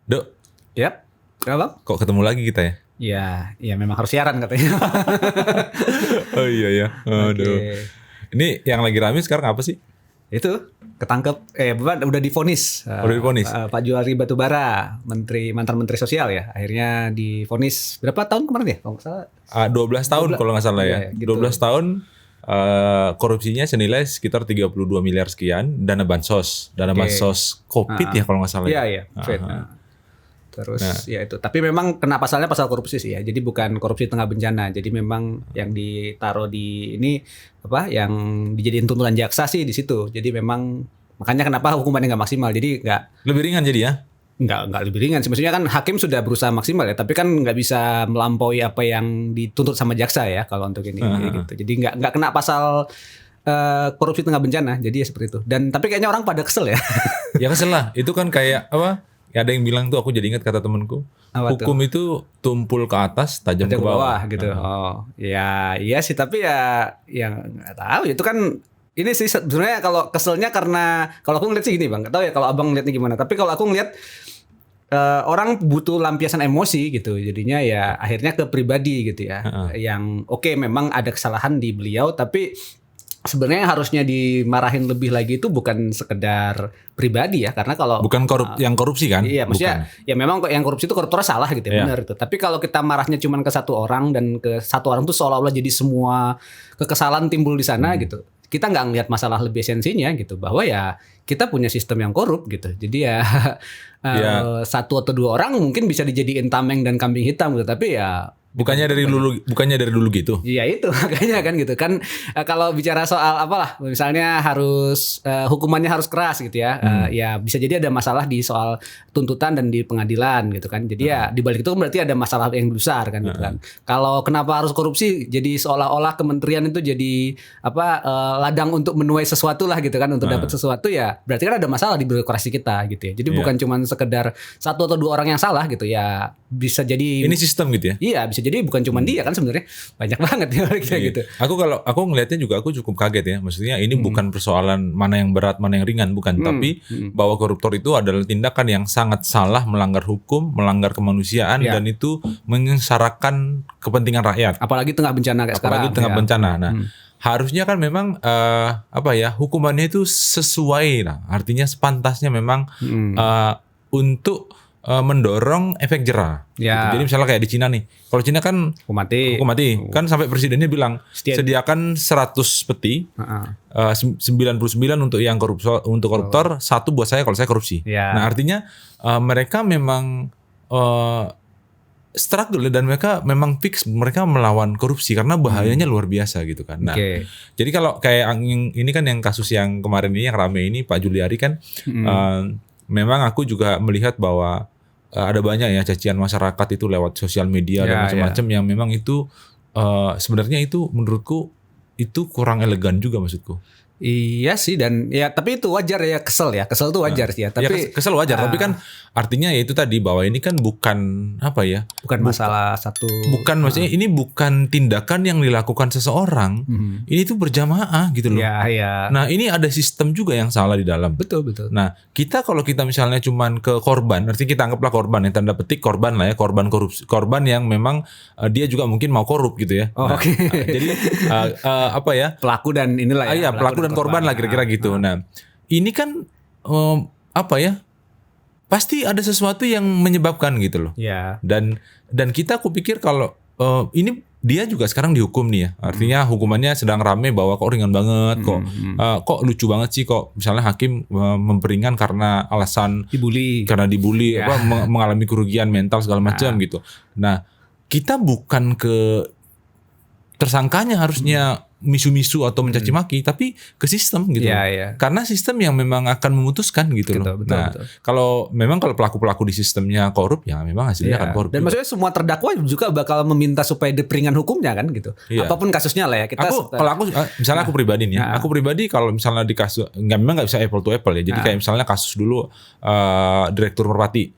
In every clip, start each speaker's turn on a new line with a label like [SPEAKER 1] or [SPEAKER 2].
[SPEAKER 1] Dok,
[SPEAKER 2] Yap, kenapa?
[SPEAKER 1] kok ketemu lagi kita ya?
[SPEAKER 2] Ya memang harus siaran katanya.
[SPEAKER 1] Oh iya ya. Aduh.
[SPEAKER 2] Oke.
[SPEAKER 1] Ini yang lagi rame sekarang apa sih?
[SPEAKER 2] Itu ketangkep, udah divonis.
[SPEAKER 1] Udah divonis?
[SPEAKER 2] Pak Juliari Batubara, mantan Menteri Sosial ya, akhirnya divonis berapa tahun kemarin ya? Kalau nggak salah.
[SPEAKER 1] 12 tahun
[SPEAKER 2] 12
[SPEAKER 1] kalau nggak salah ya.
[SPEAKER 2] iya, gitu.
[SPEAKER 1] 12 tahun korupsinya senilai sekitar 32 miliar sekian, dana bansos Covid ya kalau nggak salah.
[SPEAKER 2] Iya. Fit. Terus ya itu. Tapi memang kena pasalnya pasal korupsi sih ya. Jadi bukan korupsi tengah bencana. Jadi memang yang ditaruh di ini yang dijadiin tuntutan jaksa sih di situ. Jadi memang makanya kenapa hukumannya nggak maksimal. Jadi
[SPEAKER 1] Lebih ringan jadi ya?
[SPEAKER 2] nggak lebih ringan sih. Maksudnya kan hakim sudah berusaha maksimal ya. Tapi kan nggak bisa melampaui apa yang dituntut sama jaksa ya kalau untuk ini gitu. Jadi nggak kena pasal korupsi tengah bencana. Jadi ya seperti itu. Dan tapi kayaknya orang pada kesel ya.
[SPEAKER 1] Ya kesel lah. Itu kan kayak apa? Ya ada yang bilang tuh, aku jadi ingat kata temenku, hukum itu tumpul ke atas, tajam ke bawah
[SPEAKER 2] gitu. Oh, ya iya sih, tapi ya yang nggak tahu itu kan ini sih sebenarnya kalau keselnya karena kalau aku ngeliat sih gini Bang, nggak tahu ya kalau Abang ngeliatnya gimana. Tapi kalau aku ngeliat orang butuh lampiasan emosi gitu, jadinya ya akhirnya ke pribadi gitu ya. Yang oke, memang ada kesalahan di beliau, tapi sebenarnya yang harusnya dimarahin lebih lagi itu bukan sekedar pribadi ya, karena kalau
[SPEAKER 1] bukan yang korupsi kan?
[SPEAKER 2] Iya, maksudnya ya memang yang korupsi itu koruptor salah gitu ya, benar itu. Tapi kalau kita marahnya cuma ke satu orang dan ke satu orang tuh seolah-olah jadi semua kekesalan timbul di sana gitu. Kita nggak ngelihat masalah lebih esensinya gitu, bahwa ya kita punya sistem yang korup gitu. Jadi ya satu atau dua orang mungkin bisa dijadiin tameng dan kambing hitam gitu, tapi ya
[SPEAKER 1] bukannya dari dulu gitu.
[SPEAKER 2] Iya itu makanya kan gitu kan, kalau bicara soal apalah misalnya harus hukumannya harus keras gitu ya. Ya bisa jadi ada masalah di soal tuntutan dan di pengadilan gitu kan. Jadi ya di balik itu berarti ada masalah yang besar kan gitu kan. Kalau kenapa harus korupsi, jadi seolah-olah kementerian itu jadi ladang untuk menuai sesuatu lah gitu kan, untuk dapat sesuatu, ya berarti kan ada masalah di birokrasi kita gitu ya. Jadi bukan cuma sekedar satu atau dua orang yang salah gitu ya, bisa jadi
[SPEAKER 1] ini sistem gitu ya.
[SPEAKER 2] Iya, bisa jadi bukan cuma dia kan, sebenarnya banyak banget ya kayak gitu.
[SPEAKER 1] Aku ngelihatnya juga aku cukup kaget ya. Maksudnya ini bukan persoalan mana yang berat, mana yang ringan, bukan, tapi bahwa koruptor itu adalah tindakan yang sangat salah, melanggar hukum, melanggar kemanusiaan, dan itu menyengsarakan kepentingan rakyat.
[SPEAKER 2] Apalagi tengah bencana kayak sekarang.
[SPEAKER 1] Apalagi tengah bencana. Nah, harusnya kan memang hukumannya itu sesuai lah. Artinya sepantasnya memang untuk mendorong efek jerah.
[SPEAKER 2] Ya.
[SPEAKER 1] Gitu. Jadi misalnya kayak di Cina nih. Kalau Cina kan hukum mati. Kan sampai presidennya bilang sediakan 100 peti, 99 untuk yang koruptor, 1 buat saya kalau saya korupsi.
[SPEAKER 2] Ya.
[SPEAKER 1] Nah, artinya mereka memang struggle dan mereka memang fix mereka melawan korupsi karena bahayanya luar biasa gitu kan. Nah, jadi kalau kayak ini kan yang kasus yang kemarin ini yang rame ini Pak Juliari kan, memang aku juga melihat bahwa ada banyak ya cacian masyarakat itu lewat sosial media dan macam-macam yang memang itu sebenarnya itu menurutku itu kurang elegan juga maksudku.
[SPEAKER 2] Iya sih, dan ya tapi itu wajar ya, kesel tuh wajar sih ya. Tapi
[SPEAKER 1] kesel wajar, tapi kan artinya ya itu tadi bahwa ini kan bukan
[SPEAKER 2] masalah satu.
[SPEAKER 1] Bukan maksudnya ini bukan tindakan yang dilakukan seseorang. Ini tuh berjamaah gitu loh.
[SPEAKER 2] Iya.
[SPEAKER 1] Nah, ini ada sistem juga yang salah di dalam.
[SPEAKER 2] Betul.
[SPEAKER 1] Nah, kalau kita misalnya cuman ke korban, artinya kita anggaplah korban yang tanda petik korban lah ya, korban korupsi, korban yang memang dia juga mungkin mau korup gitu ya. Jadi
[SPEAKER 2] pelaku dan inilah ya.
[SPEAKER 1] Pelaku dan korban lah kira-kira gitu. Nah, ini kan pasti ada sesuatu yang menyebabkan gitu loh.
[SPEAKER 2] Iya.
[SPEAKER 1] Dan kita aku pikir kalau ini dia juga sekarang dihukum nih ya. Artinya hukumannya sedang rame bahwa kok ringan banget, kok lucu banget sih kok misalnya hakim memperingan karena alasan dibully, mengalami kerugian mental segala macam gitu. Nah, kita bukan ke tersangkanya harusnya misu-misu atau mencaci maki, tapi ke sistem gitu. Karena sistem yang memang akan memutuskan gitu loh. Betul. Kalau pelaku-pelaku di sistemnya korup, ya memang hasilnya akan korup.
[SPEAKER 2] Dan maksudnya semua terdakwa juga bakal meminta supaya diperingan hukumnya kan gitu. Apapun kasusnya lah ya.
[SPEAKER 1] Misalnya aku pribadi nih, aku pribadi kalau misalnya di kasus memang nggak bisa apple to apple ya. Jadi kayak misalnya kasus dulu Direktur Merpati,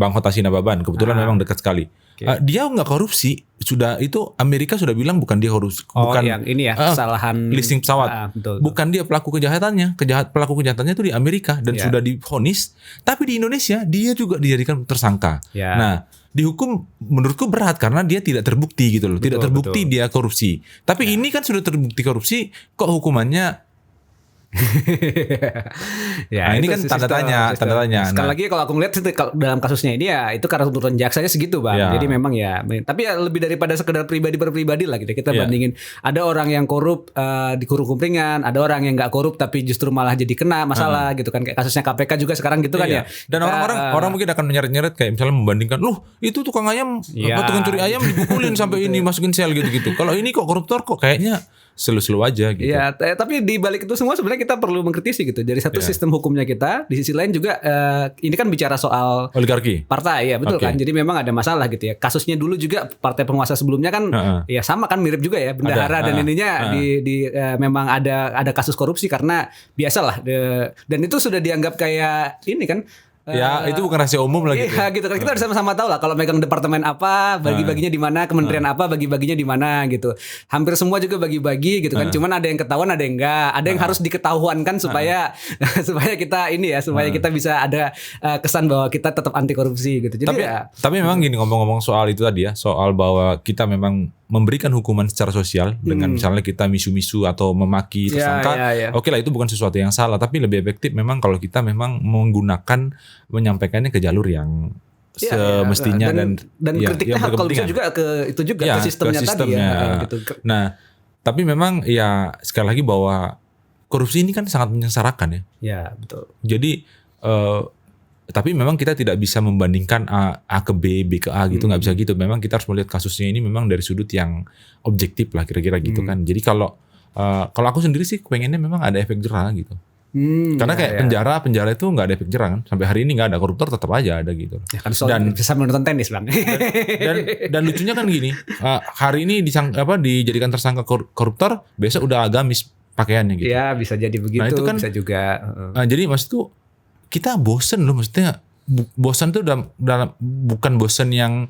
[SPEAKER 1] Bang Hotasina Baban, kebetulan memang dekat sekali. Dia nggak korupsi. Sudah itu Amerika sudah bilang bukan dia korupsi, bukan
[SPEAKER 2] yang ini ya kesalahan
[SPEAKER 1] leasing pesawat.
[SPEAKER 2] Betul.
[SPEAKER 1] Bukan dia pelaku kejahatannya. Pelaku kejahatannya itu di Amerika dan sudah divonis. Tapi di Indonesia dia juga dijadikan tersangka. Nah, dihukum menurutku berat karena dia tidak terbukti gitu loh. Tidak terbukti dia korupsi. Tapi ini kan sudah terbukti korupsi, kok hukumannya nah ini kan tanda tanya.
[SPEAKER 2] Sekali lagi kalau aku ngeliat dalam kasusnya ini ya itu karena tuntutan jaksanya segitu bang. Jadi memang ya, tapi ya lebih daripada sekedar pribadi per pribadi lah gitu. Kita bandingin ada orang yang korup dikurung ringan, ada orang yang nggak korup tapi justru malah jadi kena masalah gitu kan, kayak kasusnya KPK juga sekarang gitu kan ya.
[SPEAKER 1] Dan orang mungkin akan menyeret-nyeret kayak misalnya membandingkan, loh itu tukang ayam, tukang curi ayam dipukulin sampai ini masukin sel gitu. Kalau ini kok koruptor kok kayaknya selu-selu aja gitu.
[SPEAKER 2] Iya, tapi di balik itu semua sebenarnya kita perlu mengkritisi gitu. Dari satu sistem hukumnya kita, di sisi lain juga ini kan bicara soal
[SPEAKER 1] oligarki.
[SPEAKER 2] Partai ya, betul kan. Jadi memang ada masalah gitu ya. Kasusnya dulu juga partai penguasa sebelumnya kan ya sama kan, mirip juga ya, bendahara dan ininya memang ada kasus korupsi karena biasalah dan itu sudah dianggap kayak ini kan.
[SPEAKER 1] Ya itu bukan rahasia umum lagi.
[SPEAKER 2] Iya gitu kan, kita udah sama-sama tahu lah kalau megang departemen apa bagi-baginya di mana, kementerian apa bagi-baginya di mana gitu. Hampir semua juga bagi-bagi gitu kan. Cuman ada yang ketahuan, ada yang enggak. Ada yang harus diketahuan kan supaya supaya kita ini ya, supaya kita bisa ada kesan bahwa kita tetap anti korupsi gitu. Jadi
[SPEAKER 1] tapi memang gini, ngomong-ngomong soal itu tadi ya, soal bahwa kita memang memberikan hukuman secara sosial dengan misalnya kita misu-misu atau memaki tersangka. Oke lah, itu bukan sesuatu yang salah, tapi lebih efektif memang kalau kita memang menyampaikannya ke jalur yang semestinya dan
[SPEAKER 2] kritiknya kalau bisa juga ke itu juga ke sistemnya tadi ya gitu.
[SPEAKER 1] Nah, tapi memang ya sekali lagi bahwa korupsi ini kan sangat menyengsarakan ya.
[SPEAKER 2] Ya, betul.
[SPEAKER 1] Jadi tapi memang kita tidak bisa membandingkan A ke B, B ke A gitu, nggak bisa gitu. Memang kita harus melihat kasusnya ini memang dari sudut yang objektif lah kira-kira gitu kan. Jadi kalau aku sendiri sih pengennya memang ada efek jerah gitu. Karena kayak penjara itu nggak ada efek jerah kan. Sampai hari ini nggak ada, koruptor tetap aja ada gitu.
[SPEAKER 2] Ya kan, dan bisa menonton tenis bang.
[SPEAKER 1] dan lucunya kan gini, hari ini dijadikan tersangka koruptor, besok udah agamis pakaiannya gitu.
[SPEAKER 2] Iya bisa jadi begitu. Nah, itu kan bisa juga.
[SPEAKER 1] Jadi maksud tuh kita bosen loh, maksudnya bosan tuh bukan bosan yang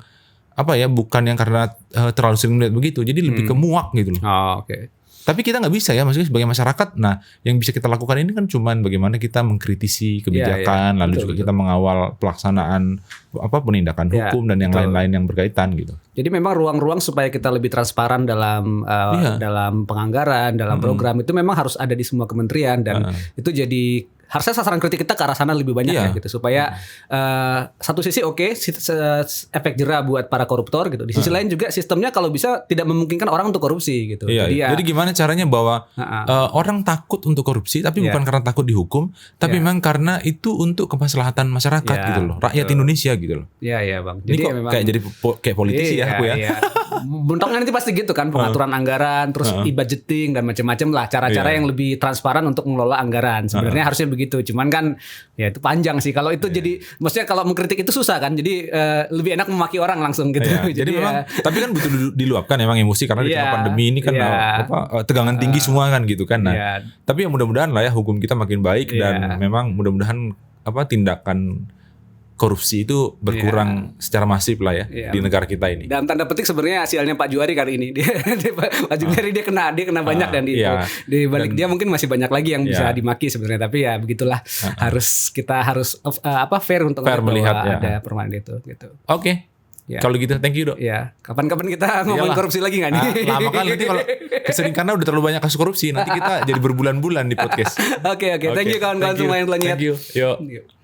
[SPEAKER 1] bukan yang karena terlalu sering melihat begitu, jadi lebih ke muak gitu loh.
[SPEAKER 2] Oke.
[SPEAKER 1] Tapi kita nggak bisa ya, maksudnya sebagai masyarakat. Nah, yang bisa kita lakukan ini kan cuman bagaimana kita mengkritisi kebijakan, lalu juga kita mengawal pelaksanaan penindakan hukum dan yang lain-lain yang berkaitan gitu.
[SPEAKER 2] Jadi memang ruang-ruang supaya kita lebih transparan dalam penganggaran, dalam program itu memang harus ada di semua kementerian dan itu jadi harusnya sasaran kritik kita ke arah sana lebih banyak ya gitu, supaya satu sisi efek jerah buat para koruptor gitu. Di sisi lain juga sistemnya kalau bisa tidak memungkinkan orang untuk korupsi gitu.
[SPEAKER 1] Jadi gimana caranya bahwa orang takut untuk korupsi tapi bukan karena takut dihukum, tapi memang karena itu untuk kemaslahatan masyarakat gitu loh, rakyat Indonesia gitu loh.
[SPEAKER 2] Iya bang.
[SPEAKER 1] Jadi kok memang kayak kayak politisi aku ya.
[SPEAKER 2] Bentuknya nanti pasti gitu kan, pengaturan anggaran, terus e-budgeting dan macam-macam lah, cara-cara yang lebih transparan untuk mengelola anggaran. Sebenarnya harusnya begitu, cuman kan ya itu panjang sih kalau itu. Jadi maksudnya kalau mengkritik itu susah kan, jadi lebih enak memaki orang langsung gitu.
[SPEAKER 1] Jadi memang tapi kan butuh diluapkan emang emosi karena di tengah pandemi ini kan tegangan tinggi semua kan gitu kan. Nah, tapi ya mudah-mudahan lah ya hukum kita makin baik dan memang mudah-mudahan tindakan korupsi itu berkurang secara masif lah ya di negara kita ini.
[SPEAKER 2] Dalam tanda petik sebenarnya hasilnya Pak Juari kali ini. Pak Juari dia kena banyak dan di balik dia mungkin masih banyak lagi yang bisa dimaki sebenarnya, tapi ya begitulah. Kita harus fair untuk
[SPEAKER 1] melihat
[SPEAKER 2] ada permainan itu gitu.
[SPEAKER 1] Oke. Kalau gitu thank you, Dok.
[SPEAKER 2] Ya, kapan-kapan kita ngomongin korupsi lagi enggak nih?
[SPEAKER 1] Lama kan nanti kalau kesering karena udah terlalu banyak kasus korupsi, nanti kita jadi berbulan-bulan di podcast.
[SPEAKER 2] Oke. Thank you kawan-kawan semua yang telah lihat.
[SPEAKER 1] Thank you. Yo.